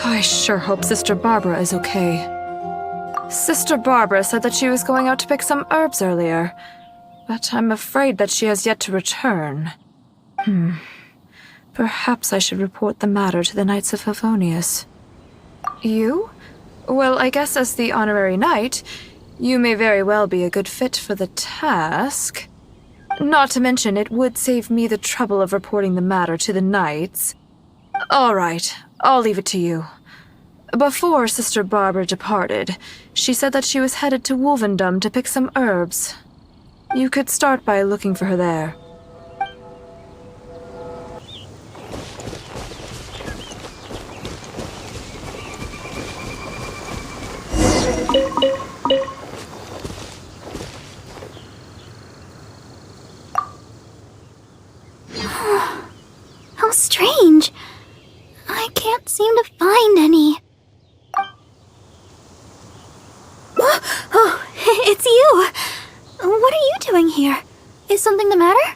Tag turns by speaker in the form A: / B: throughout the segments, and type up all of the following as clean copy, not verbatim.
A: I sure hope Sister Barbara is okay. Sister Barbara said that she was going out to pick some herbs earlier, but I'm afraid that she has yet to return. Perhaps I should report the matter to the Knights of Favonius. You? Well, I guess as the honorary knight, you may very well be a good fit for the task. Not to mention, it would save me the trouble of reporting the matter to the knights. All right, I'll leave it to you. Before Sister Barbara departed, she said that she was headed to Wolvendom to pick some herbs. You could start by looking for her there.
B: How strange. I can't seem to find any. Oh, it's you. What are you doing here? Is something the matter?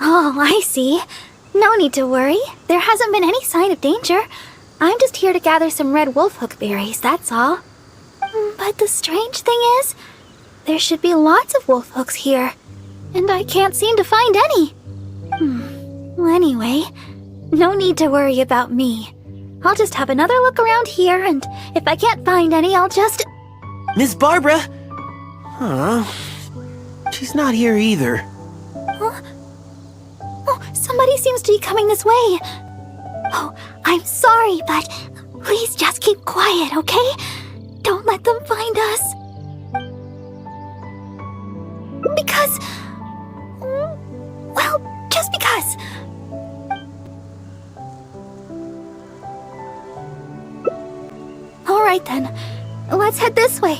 B: Oh, I see. No need to worry. There hasn't been any sign of danger. I'm just here to gather some red wolfhook berries, that's all. But the strange thing is, there should be lots of wolfhooks here, and I can't seem to find any. Well, anyway, no need to worry about me. I'll just have another look around here, and if I can't find any, I'll just...
C: Miss Barbara? Huh? She's not here either.
B: Huh? Oh, somebody seems to be coming this way. Oh, I'm sorry, but please just keep quiet, okay? Don't let them find us. Because... well, just because. Alright then, let's head this way.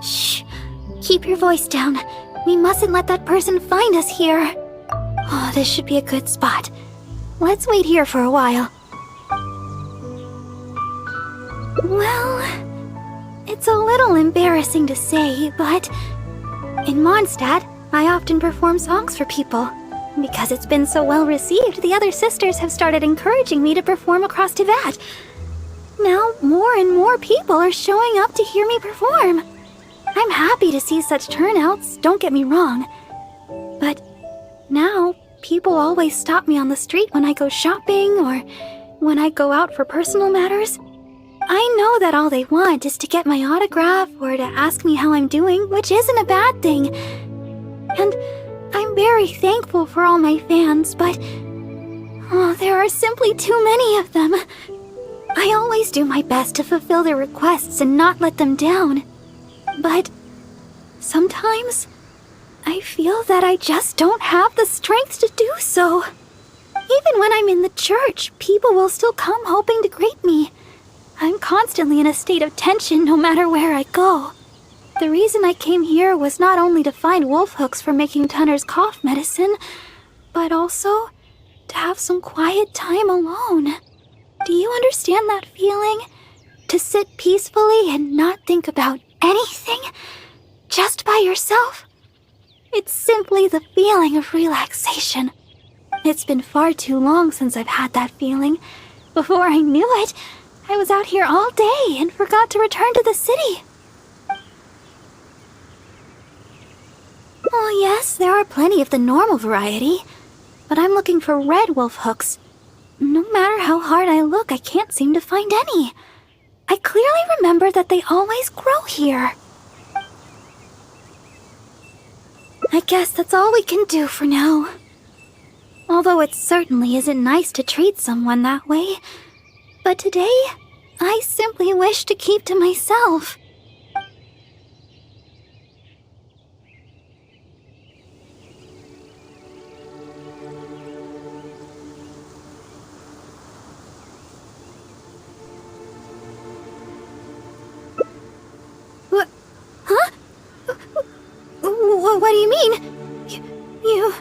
B: Shh, keep your voice down. We mustn't let that person find us here. Oh, this should be a good spot. Let's wait here for a while. Well, it's a little embarrassing to say, but in Mondstadt, I often perform songs for people. Because it's been so well received, the other sisters have started encouraging me to perform across Teyvat. Now, more and more people are showing up to hear me perform. I'm happy to see such turnouts, don't get me wrong. But now, people always stop me on the street when I go shopping or when I go out for personal matters. I know that all they want is to get my autograph or to ask me how I'm doing, which isn't a bad thing. And I'm very thankful for all my fans, but there are simply too many of them. I always do my best to fulfill their requests and not let them down. But sometimes I feel that I just don't have the strength to do so. Even when I'm in the church, people will still come hoping to greet me. I'm constantly in a state of tension no matter where I go. The reason I came here was not only to find wolfhooks for making Tunner's cough medicine, but also to have some quiet time alone. Do you understand that feeling? To sit peacefully and not think about anything? Just by yourself? It's simply the feeling of relaxation. It's been far too long since I've had that feeling. Before I knew it, I was out here all day and forgot to return to the city. Oh yes, there are plenty of the normal variety, but I'm looking for red wolfhooks. No matter how hard I look, I can't seem to find any. I clearly remember that they always grow here. I guess that's all we can do for now. Although it certainly isn't nice to treat someone that way. But today, I simply wish to keep to myself. What? Huh? What do you mean? You...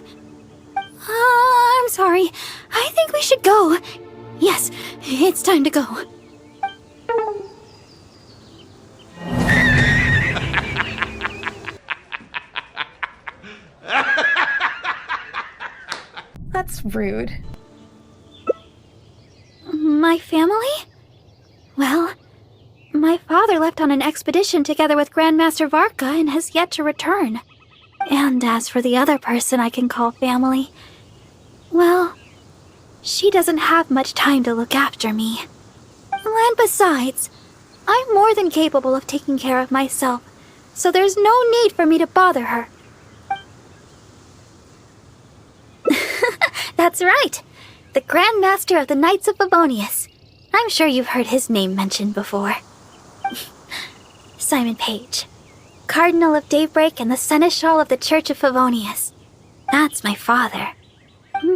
B: I'm sorry. I think we should go. Yes, it's time to go.
D: Rude.
B: My family? Well, my father left on an expedition together with Grandmaster Varka and has yet to return. And as for the other person I can call family, well, she doesn't have much time to look after me. And besides, I'm more than capable of taking care of myself, so there's no need for me to bother her. That's right! The Grand Master of the Knights of Favonius. I'm sure you've heard his name mentioned before. Simon Page, Cardinal of Daybreak and the Seneschal of the Church of Favonius. That's my father.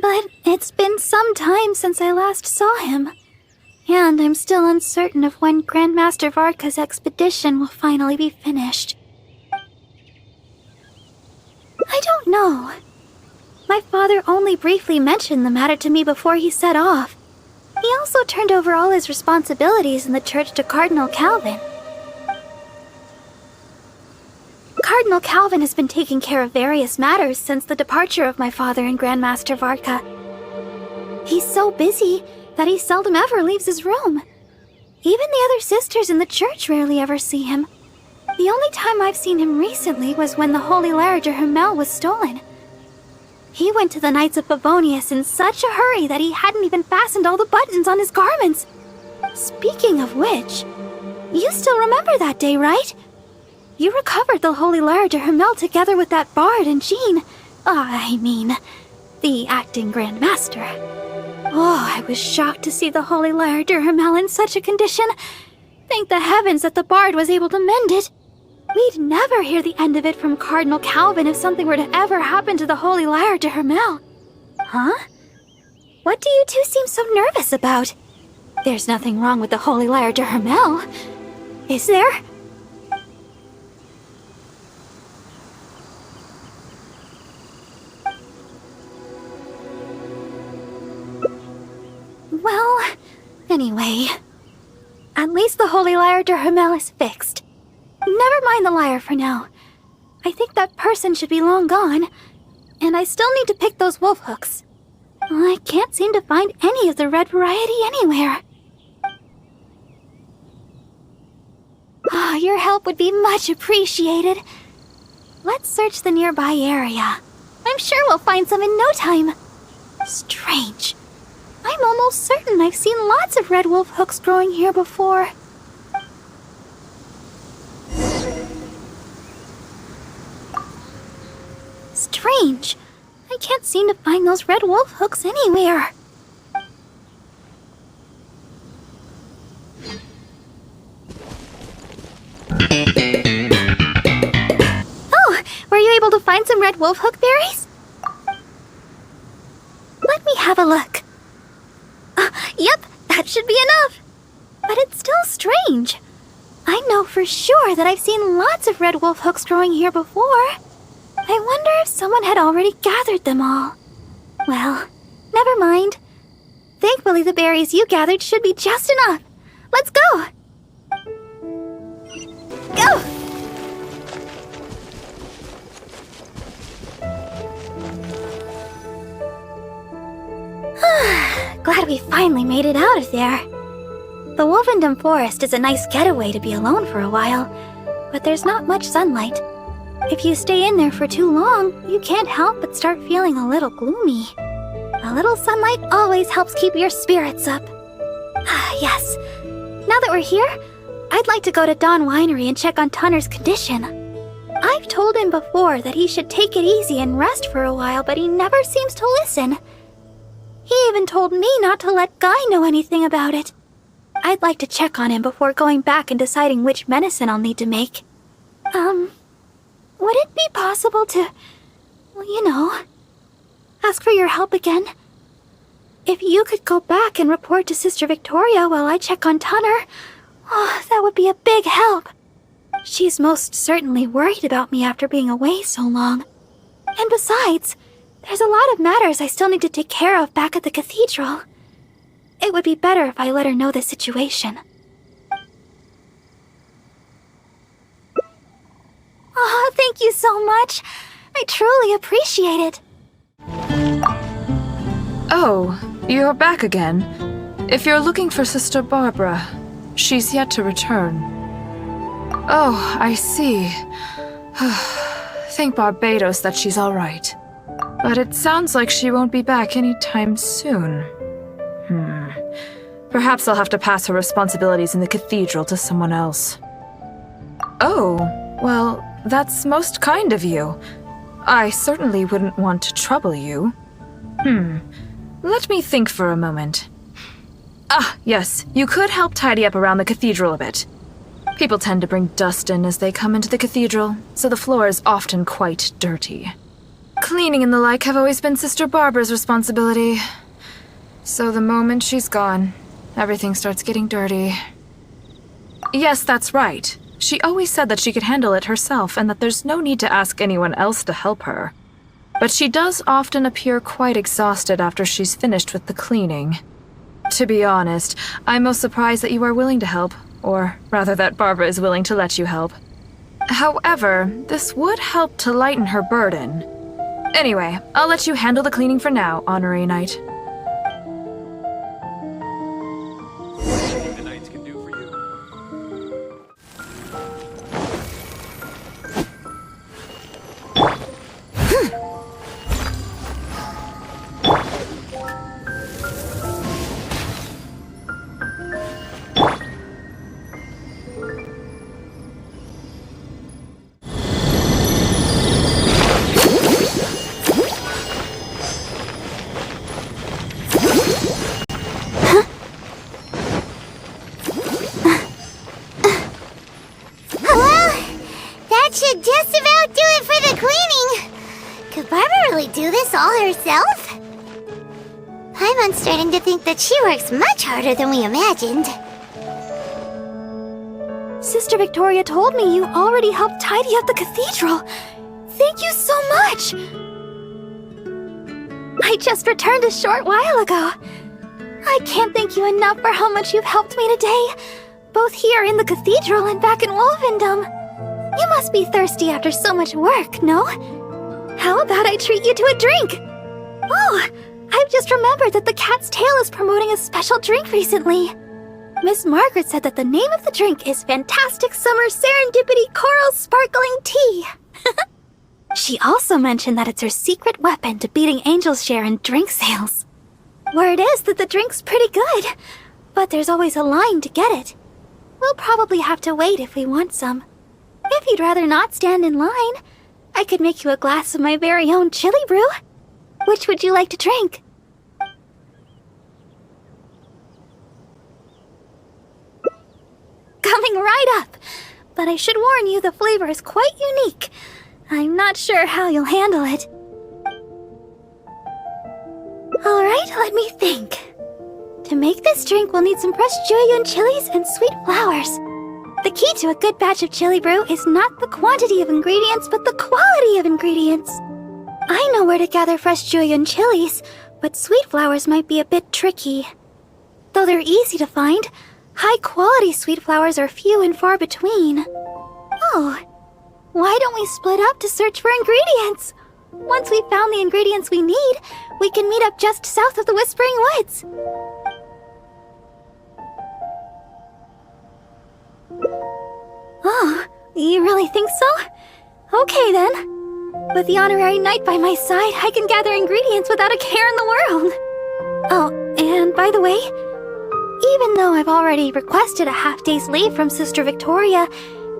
B: But it's been some time since I last saw him. And I'm still uncertain of when Grandmaster Varka's expedition will finally be finished. I don't know. My father only briefly mentioned the matter to me before he set off. He also turned over all his responsibilities in the church to Cardinal Calvin. Cardinal Calvin has been taking care of various matters since the departure of my father and Grandmaster Varka. He's so busy that he seldom ever leaves his room. Even the other sisters in the church rarely ever see him. The only time I've seen him recently was when the Holy Larger Hermel was stolen. He went to the Knights of Favonius in such a hurry that he hadn't even fastened all the buttons on his garments. Speaking of which, you still remember that day, right? You recovered the Holy Larger Hermel together with that bard and Jean. The acting Grand Master. Oh, I was shocked to see the Holy Larger Hermel in such a condition. Thank the heavens that the bard was able to mend it. We'd never hear the end of it from Cardinal Calvin if something were to ever happen to the Holy Larger Hermel. Huh? What do you two seem so nervous about? There's nothing wrong with the Holy Larger Hermel, is there? Well, anyway, at least the Holy Larger Hermel is fixed. Never mind the lyre for now. I think that person should be long gone, and I still need to pick those wolf hooks. I can't seem to find any of the red variety anywhere. Your help would be much appreciated. Let's search the nearby area. I'm sure we'll find some in no time. Strange. I'm almost certain I've seen lots of red wolf hooks growing here before. Strange. I can't seem to find those red wolf hooks anywhere. Oh, were you able to find some red wolf hook berries? Let me have a look. Yep, that should be enough. But it's still strange. I know for sure that I've seen lots of red wolf hooks growing here before. I wonder if someone had already gathered them all. Well, never mind. Thankfully, the berries you gathered should be just enough. Let's go! Go! Glad we finally made it out of there. The Wolvendom Forest is a nice getaway to be alone for a while, but there's not much sunlight. If you stay in there for too long, you can't help but start feeling a little gloomy. A little sunlight always helps keep your spirits up. Yes. Now that we're here, I'd like to go to Dawn Winery and check on Tunner's condition. I've told him before that he should take it easy and rest for a while, but he never seems to listen. He even told me not to let Guy know anything about it. I'd like to check on him before going back and deciding which medicine I'll need to make. Would it be possible to, ask for your help again? If you could go back and report to Sister Victoria while I check on Tunner, that would be a big help. She's most certainly worried about me after being away so long. And besides, there's a lot of matters I still need to take care of back at the cathedral. It would be better if I let her know the situation. Thank you so much. I truly appreciate it.
A: Oh, you're back again. If you're looking for Sister Barbara, she's yet to return. Oh, I see. Thank Barbados that she's all right. But it sounds like she won't be back anytime soon. Perhaps I'll have to pass her responsibilities in the cathedral to someone else. Oh, well, that's most kind of you. I certainly wouldn't want to trouble you. Let me think for a moment. Ah, yes, you could help tidy up around the cathedral a bit. People tend to bring dust in as they come into the cathedral, so the floor is often quite dirty. Cleaning and the like have always been Sister Barbara's responsibility. So the moment she's gone, everything starts getting dirty. Yes, that's right. She always said that she could handle it herself and that there's no need to ask anyone else to help her. But she does often appear quite exhausted after she's finished with the cleaning. To be honest, I'm most surprised that you are willing to help, or rather that Barbara is willing to let you help. However, this would help to lighten her burden. Anyway, I'll let you handle the cleaning for now, Honorary Knight.
D: The knights can do for you.
B: Should just about do it for the cleaning. Could Barbara really do this all herself? I'm starting to think that she works much harder than we imagined. Sister Victoria told me you already helped tidy up the cathedral. Thank you so much. I just returned a short while ago. I can't thank you enough for how much you've helped me today, both here in the cathedral and back in Wolfendom. You must be thirsty after so much work, no? How about I treat you to a drink? Oh, I've just remembered that the Cat's Tail is promoting a special drink recently. Miss Margaret said that the name of the drink is Fantastic Summer Serendipity Coral Sparkling Tea. She also mentioned that it's her secret weapon to beating Angel's share in drink sales. Word is that the drink's pretty good, but there's always a line to get it. We'll probably have to wait if we want some. If you'd rather not stand in line, I could make you a glass of my very own Chilibrew. Which would you like to drink? Coming right up! But I should warn you, the flavor is quite unique. I'm not sure how you'll handle it. Alright, let me think. To make this drink, we'll need some fresh Jueyun chilies and sweet flowers. The key to a good batch of Chilibrew is not the quantity of ingredients, but the quality of ingredients. I know where to gather fresh Jueyun chilies, but sweet flowers might be a bit tricky. Though they're easy to find, high-quality sweet flowers are few and far between. Oh, why don't we split up to search for ingredients? Once we've found the ingredients we need, we can meet up just south of the Whispering Woods. Oh, you really think so? Okay then. With the Honorary Knight by my side, I can gather ingredients without a care in the world. Oh, and by the way, even though I've already requested a half-day's leave from Sister Victoria,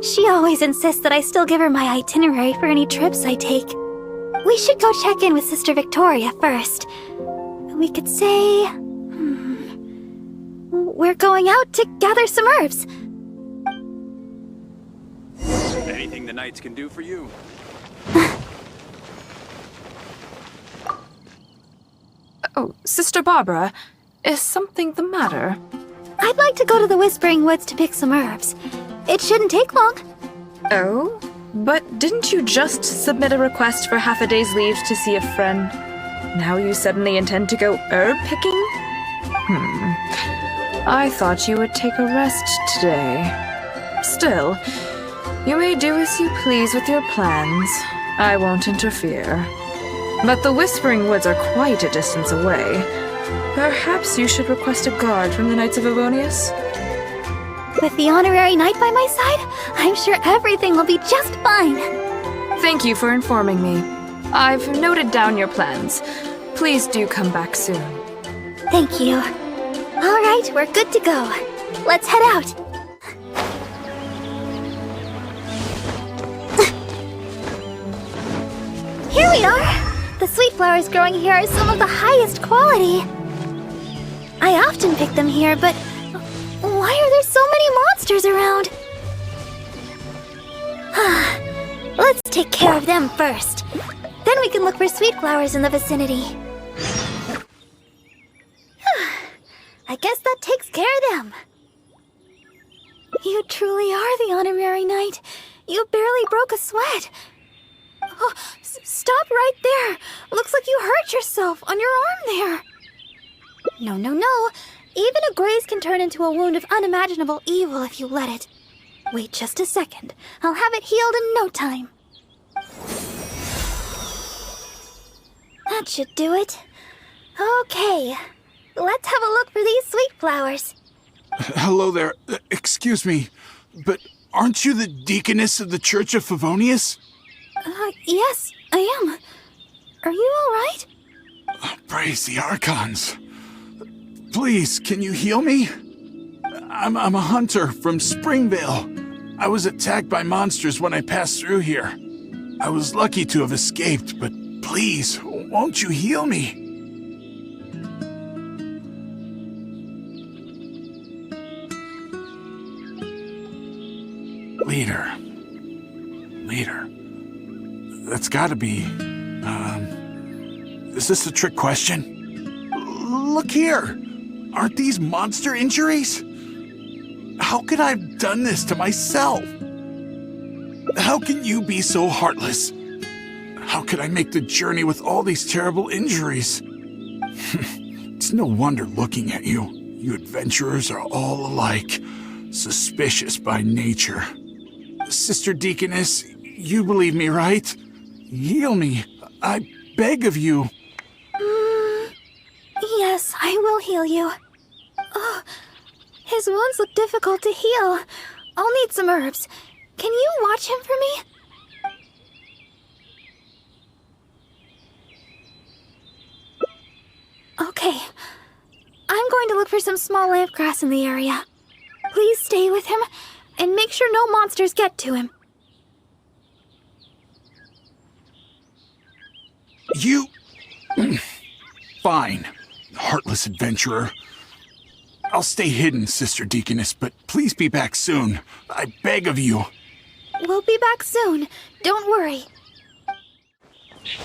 B: she always insists that I still give her my itinerary for any trips I take. We should go check in with Sister Victoria first. We could say... we're going out to gather some herbs.
D: Anything the knights can do for you.
A: Oh, Sister Barbara, is something the matter?
B: I'd like to go to the Whispering Woods to pick some herbs. It shouldn't take long.
A: Oh? But didn't you just submit a request for half a day's leave to see a friend? Now you suddenly intend to go herb picking? I thought you would take a rest today. Still, you may do as you please with your plans. I won't interfere. But the Whispering Woods are quite a distance away. Perhaps you should request a guard from the Knights of Avonius?
B: With the honorary knight by my side, I'm sure everything will be just fine.
A: Thank you for informing me. I've noted down your plans. Please do come back soon.
B: Thank you. All right, we're good to go. Let's head out. Here we are! The sweet flowers growing here are some of the highest quality. I often pick them here, but why are there so many monsters around? Let's take care of them first. Then we can look for sweet flowers in the vicinity. I guess that takes care of them. You truly are the honorary knight. You barely broke a sweat. Oh, stop right there. Looks like you hurt yourself on your arm there. No, no, no. Even a graze can turn into a wound of unimaginable evil if you let it. Wait just a second. I'll have it healed in no time. That should do it. Okay. Let's have a look for these sweet flowers.
E: Hello there. Excuse me, but aren't you the deaconess of the Church of Favonius?
B: Yes, I am. Are you all right?
E: Praise the Archons. Please, can you heal me? I'm a hunter from Springvale. I was attacked by monsters when I passed through here. I was lucky to have escaped, but please, won't you heal me? Leader. That's gotta be, is this a trick question? Look here! Aren't these monster injuries? How could I have done this to myself? How can you be so heartless? How could I make the journey with all these terrible injuries? It's no wonder looking at you. You adventurers are all alike, suspicious by nature. Sister Deaconess, you believe me, right? Heal me. I beg of you.
B: Yes, I will heal you. Oh, his wounds look difficult to heal. I'll need some herbs. Can you watch him for me? Okay. I'm going to look for some small lamp grass in the area. Please stay with him, and make sure no monsters get to him.
E: You... Fine, heartless adventurer. I'll stay hidden, Sister Deaconess, but please be back soon. I beg of you.
B: We'll be back soon. Don't worry.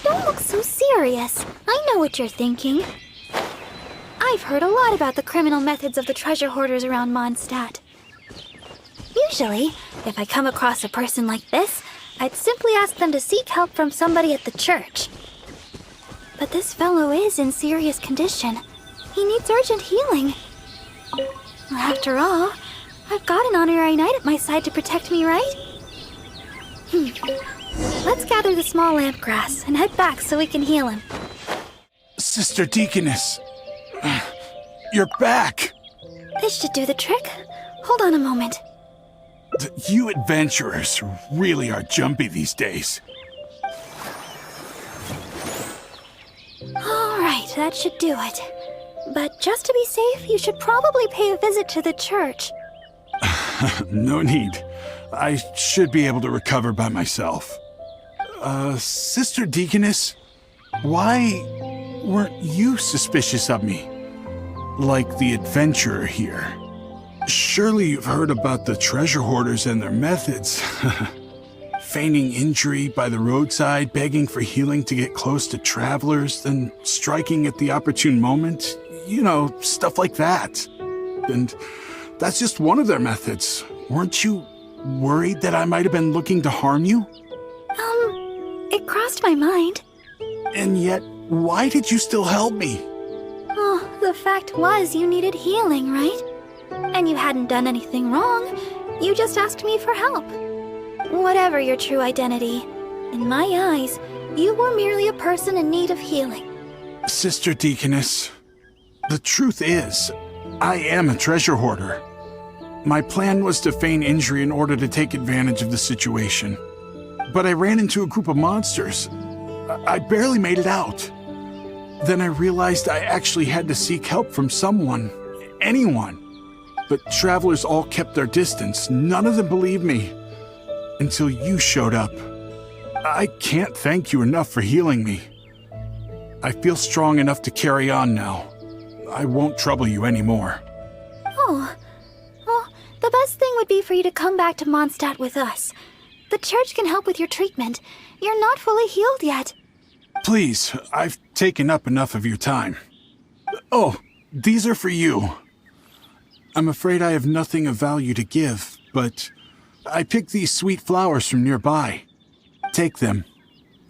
B: Don't look so serious. I know what you're thinking. I've heard a lot about the criminal methods of the treasure hoarders around Mondstadt. Usually, if I come across a person like this, I'd simply ask them to seek help from somebody at the church. But this fellow is in serious condition. He needs urgent healing. After all, I've got an honorary knight at my side to protect me, right? Let's gather the small lamp grass and head back so we can heal him.
E: Sister Deaconess, you're back.
B: This should do the trick. Hold on a moment.
E: You adventurers really are jumpy these days.
B: All right, that should do it. But just to be safe, you should probably pay a visit to the church.
E: No need. I should be able to recover by myself. Sister Deaconess, why weren't you suspicious of me? Like the adventurer here. Surely you've heard about the treasure hoarders and their methods. Feigning injury by the roadside, begging for healing to get close to travelers, then striking at the opportune moment. You know, stuff like that. And that's just one of their methods. Weren't you worried that I might have been looking to harm you?
B: It crossed my mind.
E: And yet, why did you still help me?
B: Oh, the fact was you needed healing, right? And you hadn't done anything wrong. You just asked me for help. Whatever your true identity, In my eyes, you were merely a person in need of healing.
E: Sister Deaconess, the truth is, I am a treasure hoarder. My plan was to feign injury in order to take advantage of the situation. But I ran into a group of monsters. I barely made it out. Then I realized I actually had to seek help from someone, anyone. But travelers all kept their distance. None of them believed me. Until you showed up. I can't thank you enough for healing me. I feel strong enough to carry on now. I won't trouble you anymore.
B: Oh, well, the best thing would be for you to come back to Mondstadt with us. The church can help with your treatment. You're not fully healed yet.
E: Please, I've taken up enough of your time. Oh, these are for you. I'm afraid I have nothing of value to give, but I picked these sweet flowers from nearby. Take them,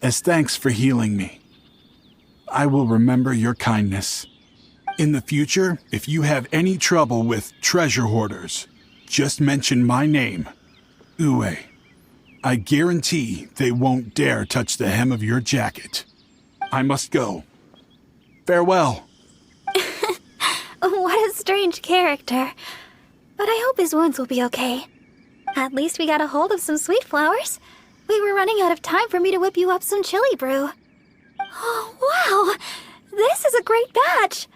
E: as thanks for healing me. I will remember your kindness. In the future, if you have any trouble with treasure hoarders, just mention my name, Ue. I guarantee they won't dare touch the hem of your jacket. I must go. Farewell.
B: What a strange character. But I hope his wounds will be okay. At least we got a hold of some sweet flowers. We were running out of time for me to whip you up some Chilibrew. Oh, wow! This is a great batch!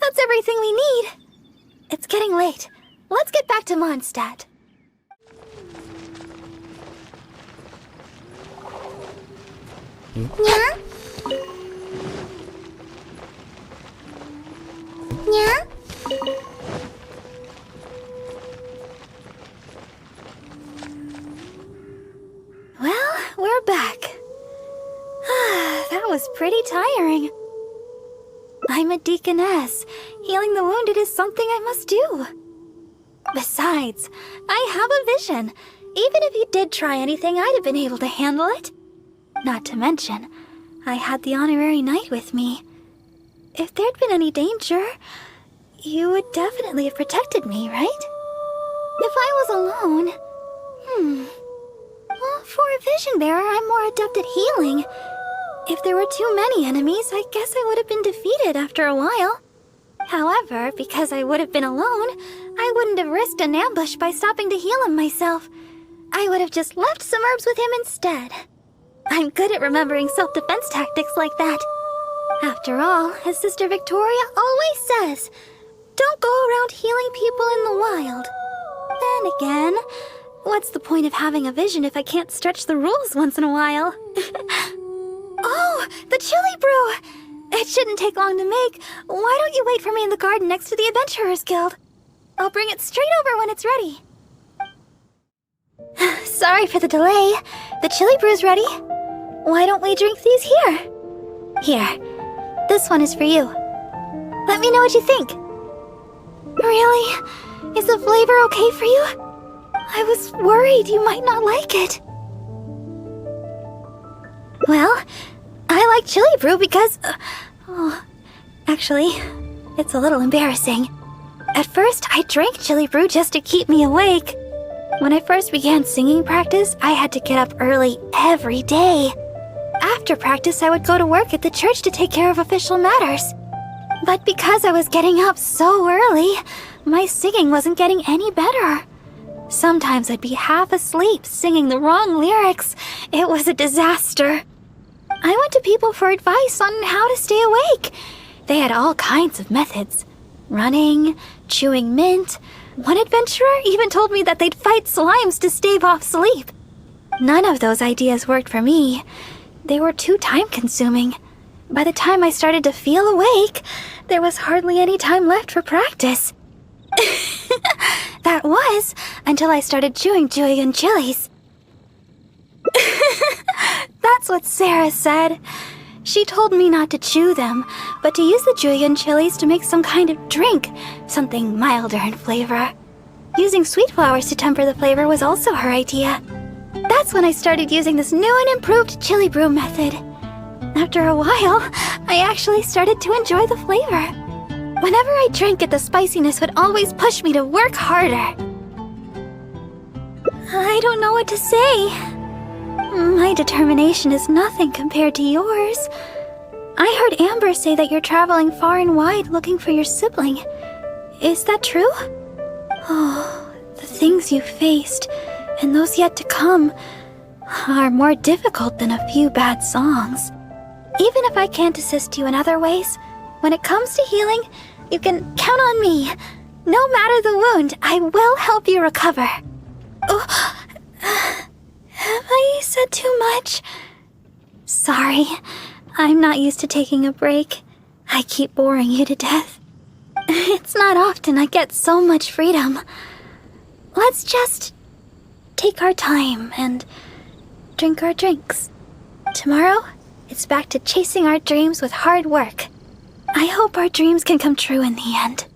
B: That's everything we need. It's getting late. Let's get back to Mondstadt. Yeah? Yeah? Well, we're back. That was pretty tiring. I'm a deaconess. Healing the wounded is something I must do. Besides, I have a vision. Even if you did try anything, I'd have been able to handle it. Not to mention, I had the honorary knight with me. If there'd been any danger, you would definitely have protected me, right? If I was alone... Well, for a vision bearer, I'm more adept at healing. If there were too many enemies, I guess I would have been defeated after a while. However, because I would have been alone, I wouldn't have risked an ambush by stopping to heal him myself. I would have just left some herbs with him instead. I'm good at remembering self-defense tactics like that. After all, as Sister Victoria always says, don't go around healing people in the wild. Then again, what's the point of having a vision if I can't stretch the rules once in a while? Oh, the Chilibrew! It shouldn't take long to make. Why don't you wait for me in the garden next to the Adventurers Guild? I'll bring it straight over when it's ready. Sorry for the delay. The Chilibrew's ready. Why don't we drink these here? Here. This one is for you. Let me know what you think. Really? Is the flavor okay for you? I was worried you might not like it. Well, I like Chilibrew because... actually, it's a little embarrassing. At first, I drank Chilibrew just to keep me awake. When I first began singing practice, I had to get up early every day. After practice, I would go to work at the church to take care of official matters. But because I was getting up so early, my singing wasn't getting any better. Sometimes I'd be half asleep singing the wrong lyrics. It was a disaster. I went to people for advice on how to stay awake. They had all kinds of methods. Running, chewing mint. One adventurer even told me that they'd fight slimes to stave off sleep. None of those ideas worked for me. They were too time-consuming. By the time I started to feel awake, there was hardly any time left for practice. That was until I started chewing Julian chilies. That's what Sarah said. She told me not to chew them, but to use the Julian chilies to make some kind of drink, something milder in flavor. Using sweet flowers to temper the flavor was also her idea. That's when I started using this new and improved Chilibrew method. After a while, I actually started to enjoy the flavor. Whenever I drank it, the spiciness would always push me to work harder. I don't know what to say. My determination is nothing compared to yours. I heard Amber say that you're traveling far and wide looking for your sibling. Is that true? Oh, the things you faced, and those yet to come, are more difficult than a few bad songs. Even if I can't assist you in other ways, when it comes to healing, you can count on me. No matter the wound, I will help you recover. Oh, have I said too much? Sorry, I'm not used to taking a break. I keep boring you to death. It's not often I get so much freedom. Let's just take our time and drink our drinks. Tomorrow, it's back to chasing our dreams with hard work. I hope our dreams can come true in the end.